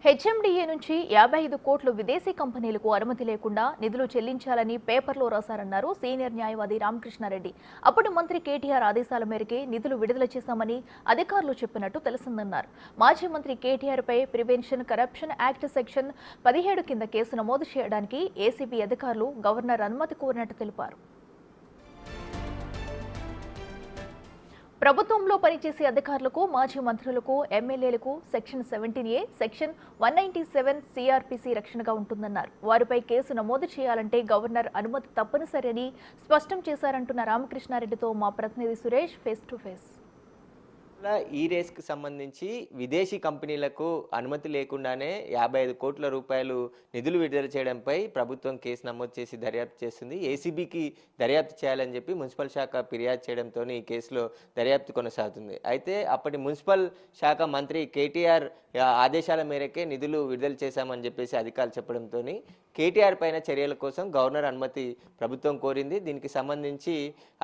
HMDA నుంచి 55 కోట్లు విదేశీ కంపెనీలకు అనుమతి లేకుండా నిధులు చెల్లించాలని పేపర్లో రాశారన్నారు సీనియర్ న్యాయవాది రామకృష్ణారెడ్డి. అప్పుడు మంత్రి కేటీఆర్ ఆదేశాల మేరకే నిధులు విడుదల చేశామని అధికారులు చెప్పినట్టు తెలిసిందన్నారు. మాజీ మంత్రి కేటీఆర్ పై ప్రివెన్షన్ కరప్షన్ యాక్ట్ సెక్షన్ 17 కింద కేసు నమోదు చేయడానికి ఏసీబీ అధికారులు గవర్నర్ అనుమతి కోరినట్టు తెలిపారు. ప్రభుత్వంలో పనిచేసే అధికారులకు, మాజీ మంత్రులకు, ఎమ్మెల్యేలకు సెక్షన్ 17A, సెక్షన్ 197 సిఆర్పిసి రక్షణగా ఉంటుందన్నారు. వారిపై కేసు నమోదు చేయాలంటే గవర్నర్ అనుమతి తప్పనిసరి అని స్పష్టం చేశారంటున్న రామకృష్ణారెడ్డితో మా ప్రతినిధి సురేష్ ఫేస్ టు ఫేస్. ఈ రేస్కి సంబంధించి విదేశీ కంపెనీలకు అనుమతి లేకుండానే 55 కోట్ల రూపాయలు నిధులు విడుదల చేయడంపై ప్రభుత్వం కేసు నమోదు చేసి దర్యాప్తు చేస్తుంది. ఏసీబీకి దర్యాప్తు చేయాలని చెప్పి మున్సిపల్ శాఖ ఫిర్యాదు చేయడంతో ఈ కేసులో దర్యాప్తు కొనసాగుతుంది. అయితే అప్పటి మున్సిపల్ శాఖ మంత్రి కేటీఆర్ ఆదేశాల మేరకే నిధులు విడుదల చేశామని చెప్పేసి అధికారులు చెప్పడంతో కేటీఆర్ పైన చర్యల కోసం గవర్నర్ అనుమతి ప్రభుత్వం కోరింది. దీనికి సంబంధించి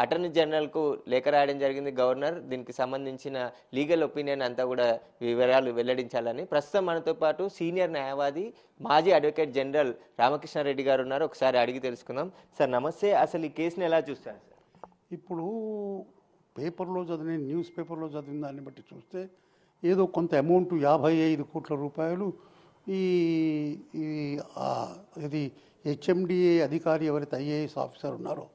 అటార్నీ జనరల్కు లేఖ రాయడం జరిగింది గవర్నర్. దీనికి సంబంధించిన లీగల్ ఒపీనియన్ అంతా కూడా వివరాలు వెల్లడించాలని. ప్రస్తుతం మనతో పాటు సీనియర్ న్యాయవాది మాజీ అడ్వకేట్ జనరల్ రామకృష్ణారెడ్డి గారు ఉన్నారు. ఒకసారి అడిగి తెలుసుకుందాం. సార్ నమస్తే. అసలు ఈ కేసుని ఎలా చూస్తారు సార్? ఇప్పుడు న్యూస్ పేపర్లో చదివిన దాన్ని బట్టి చూస్తే ఏదో కొంత అమౌంట్ 55 కోట్ల రూపాయలు ఇది హెచ్ఎండిఏ అధికారి ఎవరైతే ఐఏఎస్ ఆఫీసర్ ఉన్నారో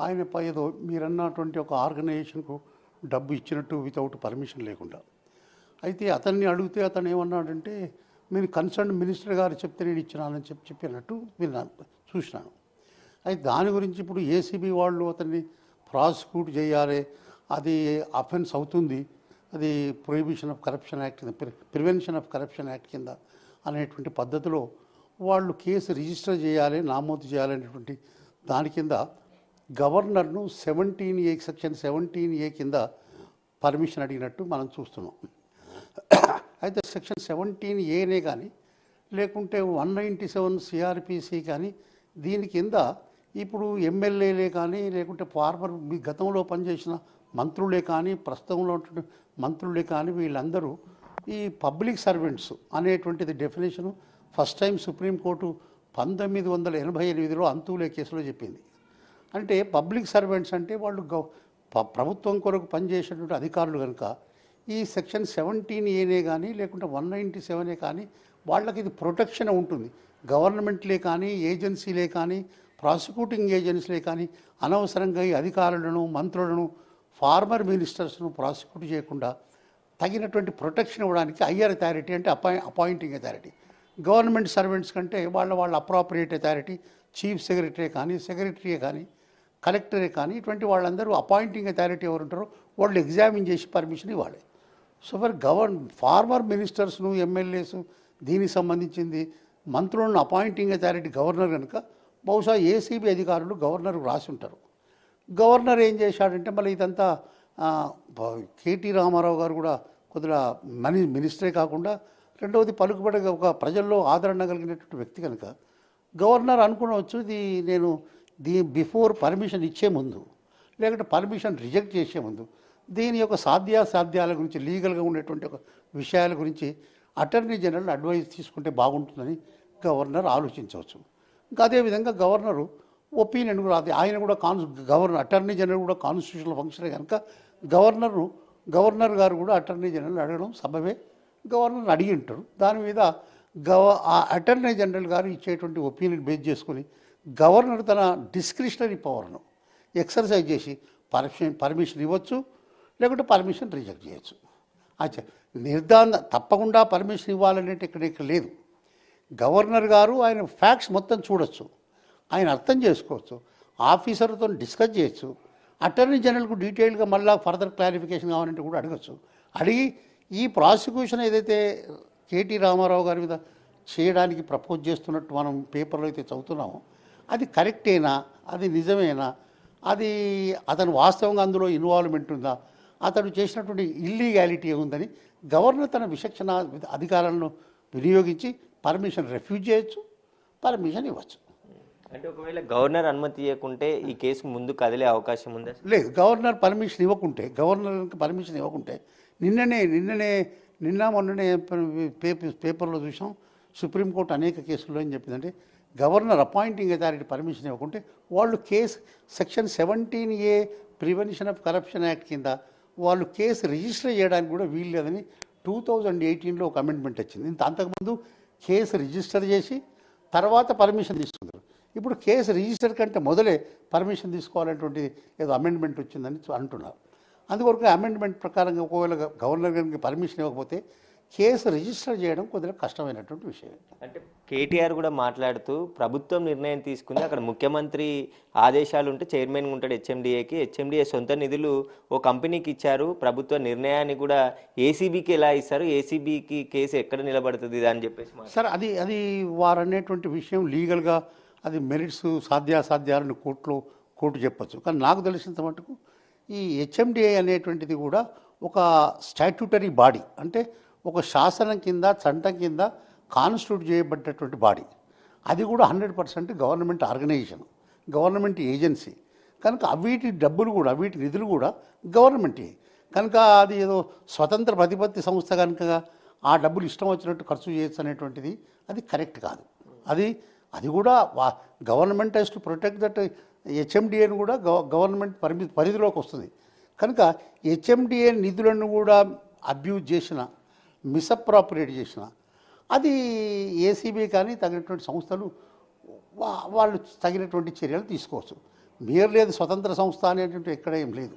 ఆయన ఏదో మీరన్నటువంటి ఒక ఆర్గనైజేషన్కు డబ్బు ఇచ్చినట్టు వితౌట్ పర్మిషన్ లేకుండా. అయితే అతన్ని అడిగితే అతను ఏమన్నాడంటే మీరు కన్సర్న్ మినిస్టర్ గారు చెప్తే నేను ఇచ్చినానని చెప్పినట్టు విన్నాను, చూసినాను. అయితే దాని గురించి ఇప్పుడు ఏసీబీ వాళ్ళు అతన్ని ప్రాసిక్యూట్ చేయాలి, అది అఫెన్స్ అవుతుంది, అది ప్రొహిబిషన్ ఆఫ్ కరప్షన్ యాక్ట్ కింద, ప్రివెన్షన్ ఆఫ్ కరప్షన్ యాక్ట్ కింద అనేటువంటి పద్ధతిలో వాళ్ళు కేసు రిజిస్టర్ చేయాలి, నమోదు చేయాలనేటువంటి దాని కింద గవర్నర్ను సెక్షన్ 17A కింద పర్మిషన్ అడిగినట్టు మనం చూస్తున్నాం. అయితే సెక్షన్ 17Aనే కానీ లేకుంటే 197 సిఆర్పిసి కానీ దీని కింద ఇప్పుడు ఎమ్మెల్యేలే కానీ లేకుంటే ఫార్మర్ గతంలో పనిచేసిన మంత్రులే కానీ ప్రస్తుతంలో ఉంటున్న మంత్రులే కానీ వీళ్ళందరూ ఈ పబ్లిక్ సర్వెంట్స్ అనేటువంటిది డెఫినేషను ఫస్ట్ టైం సుప్రీంకోర్టు 1988లో అంతులే కేసులో చెప్పింది. అంటే పబ్లిక్ సర్వెంట్స్ అంటే వాళ్ళు ప్రభుత్వం కొరకు పనిచేసేటువంటి అధికారులు కనుక ఈ సెక్షన్ 17Aనే కానీ లేకుంటే 197 కానీ వాళ్ళకి ఇది ప్రొటెక్షన్ ఉంటుంది. గవర్నమెంట్లే కానీ ఏజెన్సీలే కానీ ప్రాసిక్యూటింగ్ ఏజెన్సీలే కానీ అనవసరంగా ఈ అధికారులను, మంత్రులను, ఫార్మర్ మినిస్టర్స్ను ప్రాసిక్యూట్ చేయకుండా తగినటువంటి ప్రొటెక్షన్ ఇవ్వడానికి హయ్యర్ అథారిటీ అంటే అపాయింటింగ్ అథారిటీ. గవర్నమెంట్ సర్వెంట్స్ కంటే వాళ్ళ అప్రాప్రియేట్ అథారిటీ చీఫ్ సెక్రటరీ కానీ కలెక్టరే కానీ ఇటువంటి వాళ్ళందరూ అపాయింటింగ్ అథారిటీ ఎవరు ఉంటారో వాళ్ళు ఎగ్జామిన్ చేసి పర్మిషన్ ఇవ్వాలి. సో ఫార్మర్ మినిస్టర్స్ను, ఎమ్మెల్యేస్ దీనికి సంబంధించింది మంత్రులను అపాయింటింగ్ అథారిటీ గవర్నర్ కనుక బహుశా ఏసీబీ అధికారులు గవర్నర్కు రాసి ఉంటారు. గవర్నర్ ఏం చేశాడంటే మళ్ళీ ఇదంతా కేటీ రామారావు గారు కూడా కొద్దిగా మినిస్టరే కాకుండా రెండవది పలుకుబడి ఒక ప్రజల్లో ఆదరణ కలిగినటువంటి వ్యక్తి కనుక గవర్నర్ అనుకోవచ్చు నేను బిఫోర్ పర్మిషన్ ఇచ్చే ముందు లేకుంటే పర్మిషన్ రిజెక్ట్ చేసే ముందు దీని యొక్క సాధ్యాసాధ్యాల గురించి లీగల్గా ఉండేటువంటి ఒక విషయాల గురించి అటార్నీ జనరల్ అడ్వైజ్ తీసుకుంటే బాగుంటుందని గవర్నర్ ఆలోచించవచ్చు. ఇంకా అదేవిధంగా గవర్నరు ఒపీనియన్ కూడా ఆయన కూడా అటార్నీ జనరల్ కూడా కాన్స్టిట్యూషనల్ ఫంక్షన్ కనుక గవర్నర్ గారు కూడా అటార్నీ జనరల్ అడగడం సబబే. గవర్నర్ అడిగి ఉంటారు. దాని మీద ఆ అటార్నీ జనరల్ గారు ఇచ్చేటువంటి ఒపీనియన్ బేస్ చేసుకుని గవర్నర్ తన డిస్క్రిషనరీ పవర్ను ఎక్సర్సైజ్ చేసి పర్మిషన్ ఇవ్వచ్చు, లేకుంటే పర్మిషన్ రిజెక్ట్ చేయొచ్చు. తప్పకుండా పర్మిషన్ ఇవ్వాలనేది ఇక్కడ లేదు. గవర్నర్ గారు ఆయన ఫ్యాక్ట్స్ మొత్తం చూడొచ్చు, ఆయన అర్థం చేసుకోవచ్చు, ఆఫీసర్తో డిస్కస్ చేయొచ్చు, అటార్నీ జనరల్కు డీటెయిల్గా మళ్ళీ ఫర్దర్ క్లారిఫికేషన్ కావాలంటే కూడా అడగచ్చు. అడిగి ఈ ప్రాసిక్యూషన్ ఏదైతే కేటీ రామారావు గారి మీద చేయడానికి ప్రపోజ్ చేస్తున్నట్టు మనం పేపర్లో అయితే చదువుతున్నామో అది కరెక్టేనా, అది నిజమేనా, అది అతను వాస్తవంగా అందులో ఇన్వాల్వ్మెంట్ ఉందా, అతను చేసినటువంటి ఇల్లీగాలిటీ ఉందని గవర్నర్ తన విచక్షణ అధికారాలను వినియోగించి పర్మిషన్ రిఫ్యూజ్ చేయొచ్చు, పర్మిషన్ ఇవ్వచ్చు. అంటే ఒకవేళ గవర్నర్ అనుమతి ఇవ్వకుంటే ఈ కేసు ముందు కదిలే అవకాశం ఉందా? లేదు. గవర్నర్ పర్మిషన్ ఇవ్వకుంటే నిన్ననే నిన్న మొన్ననే పేపర్లో చూసాం, సుప్రీంకోర్టు అనేక కేసుల్లో ఏం చెప్పిందంటే గవర్నర్ అపాయింటింగ్ అథారిటీ పర్మిషన్ ఇవ్వకుంటే వాళ్ళు case section 17A prevention of corruption act కింద వాళ్ళు కేసు రిజిస్టర్ చేయడానికి కూడా వీలు లేదని 2018లో ఒక అమెండ్మెంట్ వచ్చింది. అంతకుముందు కేసు రిజిస్టర్ చేసి తర్వాత పర్మిషన్ తీసుకున్నారు. ఇప్పుడు కేసు రిజిస్టర్ కంటే మొదలే పర్మిషన్ తీసుకోవాలనేటువంటి ఏదో అమెండ్మెంట్ వచ్చిందని అంటున్నారు. అందువరకు అమెండ్మెంట్ ప్రకారంగా ఒకవేళ గవర్నర్ గారికి పర్మిషన్ ఇవ్వకపోతే కేసు రిజిస్టర్ చేయడం కొద్దిగా కష్టమైనటువంటి విషయం. అంటే కేటీఆర్ కూడా మాట్లాడుతూ ప్రభుత్వం నిర్ణయం తీసుకుంది, అక్కడ ముఖ్యమంత్రి ఆదేశాలు ఉంటే చైర్మన్ ఉంటాడు హెచ్ఎండిఏకి, హెచ్ఎండిఏ సొంత నిధులు ఓ కంపెనీకి ఇచ్చారు, ప్రభుత్వ నిర్ణయాన్ని కూడా ఏసీబీకి ఎలా ఇస్తారు, ఏసీబీకి కేసు ఎక్కడ నిలబడుతుంది అని చెప్పేసి సార్ అది వారు అనేటువంటి విషయం లీగల్గా అది మెరిట్స్ సాధ్యాసాధ్యాలను కోర్టు చెప్పచ్చు. కానీ నాకు తెలిసినంత మటుకు ఈ హెచ్ఎండిఏ అనేటువంటిది కూడా ఒక స్టాట్యూటరీ బాడీ, అంటే ఒక శాసనం కింద చట్టం కింద కాన్స్టిట్యూట్ చేయబడ్డటువంటి బాడీ. అది కూడా 100% గవర్నమెంట్ ఆర్గనైజేషన్, గవర్నమెంట్ ఏజెన్సీ. కనుక వీటి డబ్బులు కూడా వీటి నిధులు కూడా గవర్నమెంటే. కనుక అది ఏదో స్వతంత్ర ప్రతిపత్తి సంస్థ కనుక ఆ డబ్బులు ఇష్టం వచ్చినట్టు ఖర్చు చేయొచ్చు అనేటువంటిది అది కరెక్ట్ కాదు. అది కూడా government has to protect that హెచ్ఎండిఏని కూడా గవర్నమెంట్ పరిధిలోకి వస్తుంది. కనుక హెచ్ఎండిఏ నిధులను కూడా అబ్యూజ్ చేసిన, మిస్అప్రాపరియేట్ చేసిన అది ఏసీబీ కానీ తగినటువంటి సంస్థలు వాళ్ళు తగినటువంటి చర్యలు తీసుకోవచ్చు. మీరు లేదు స్వతంత్ర సంస్థ అనేటువంటి ఎక్కడ ఏం లేదు.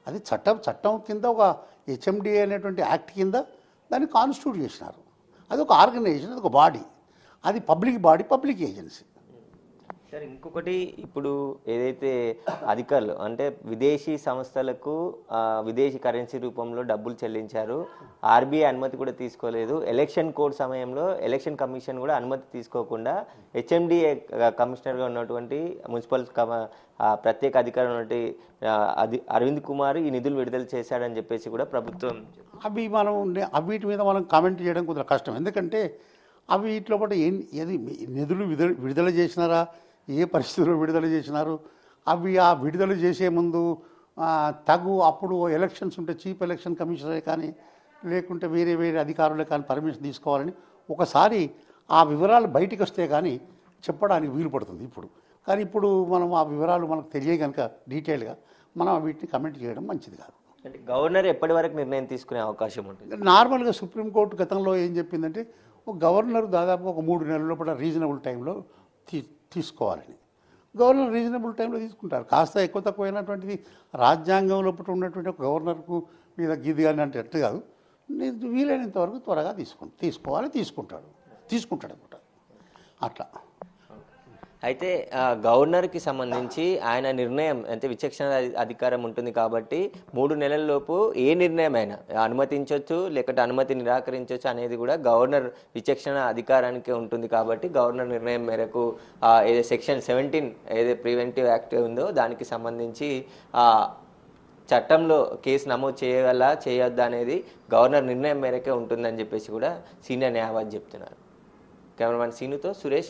అది చట్టం కింద ఒక హెచ్ఎండిఏ అనేటువంటి యాక్ట్ కింద దాన్ని కాన్స్టిట్యూట్ చేసినారు. అది ఒక ఆర్గనైజేషన్, అది ఒక బాడీ, అది public body, public agency. Sir ఇంకొకటి, ఇప్పుడు ఏదైతే అధికారులు అంటే విదేశీ సంస్థలకు విదేశీ కరెన్సీ రూపంలో డబ్బులు చెల్లించారు, ఆర్బీఐ అనుమతి కూడా తీసుకోలేదు, ఎలక్షన్ కోడ్ సమయంలో ఎలక్షన్ కమిషన్ కూడా అనుమతి తీసుకోకుండా హెచ్ఎండిఏ కమిషనర్గా ఉన్నటువంటి మున్సిపల్ ప్రత్యేక అధికారి ఉన్నటువంటి అరవింద్ కుమార్ ఈ నిధులు విడుదల చేశాడని చెప్పేసి కూడా ప్రభుత్వం వీటి మీద మనం కామెంట్ చేయడం కొద్దిగా కష్టం. ఎందుకంటే వీటిలో పాటు ఏది నిధులు విడుదల చేసినారా, ఏ పరిస్థితుల్లో విడుదల చేసినారు, ఆ విడుదల చేసే ముందు అప్పుడు ఎలక్షన్స్ ఉంటే చీఫ్ ఎలక్షన్ కమిషనరే కానీ లేకుంటే వేరే అధికారులే కానీ పర్మిషన్ తీసుకోవాలని ఒకసారి ఆ వివరాలు బయటికి వస్తే కానీ చెప్పడానికి వీలు పడుతుంది కానీ ఇప్పుడు మనం ఆ వివరాలు మనకు తెలియ కనుక డీటెయిల్గా మనం వీటిని కమెంట్ చేయడం మంచిది కాదు. అంటే గవర్నర్ ఎప్పటి వరకు నిర్ణయం తీసుకునే అవకాశం ఉంటుంది? నార్మల్గా సుప్రీంకోర్టు గతంలో ఏం చెప్పిందంటే గవర్నర్ దాదాపు ఒక 3 నెలల లోపల రీజనబుల్ టైంలో తీసుకోవాలని. గవర్నర్ రీజనబుల్ టైంలో తీసుకుంటారు. కాస్త ఎక్కువ తక్కువ అయినటువంటిది రాజ్యాంగం లోపల ఉన్నటువంటి ఒక గవర్నర్కు మీద గిది అని అంటే అట్టు కాదు, వీలైనంత వరకు త్వరగా తీసుకుంటాడు అనమాట. అట్లా అయితే గవర్నర్కి సంబంధించి ఆయన నిర్ణయం అంటే విచక్షణ అధికారం ఉంటుంది కాబట్టి 3 నెలల్లోపు ఏ నిర్ణయం అయినా అనుమతించవచ్చు లేకపోతే అనుమతి నిరాకరించవచ్చు అనేది కూడా గవర్నర్ విచక్షణ అధికారానికే ఉంటుంది. కాబట్టి గవర్నర్ నిర్ణయం మేరకు ఏదో సెక్షన్ 17 ఏదో ప్రివెంటివ్ యాక్ట్ ఉందో దానికి సంబంధించి చట్టంలో కేసు నమోదు చేయొద్దా అనేది గవర్నర్ నిర్ణయం మేరకే ఉంటుందని చెప్పేసి కూడా సీనియర్ న్యాయవాది చెప్తున్నారు. కెమెరామెన్ సీనుతో సురేష్.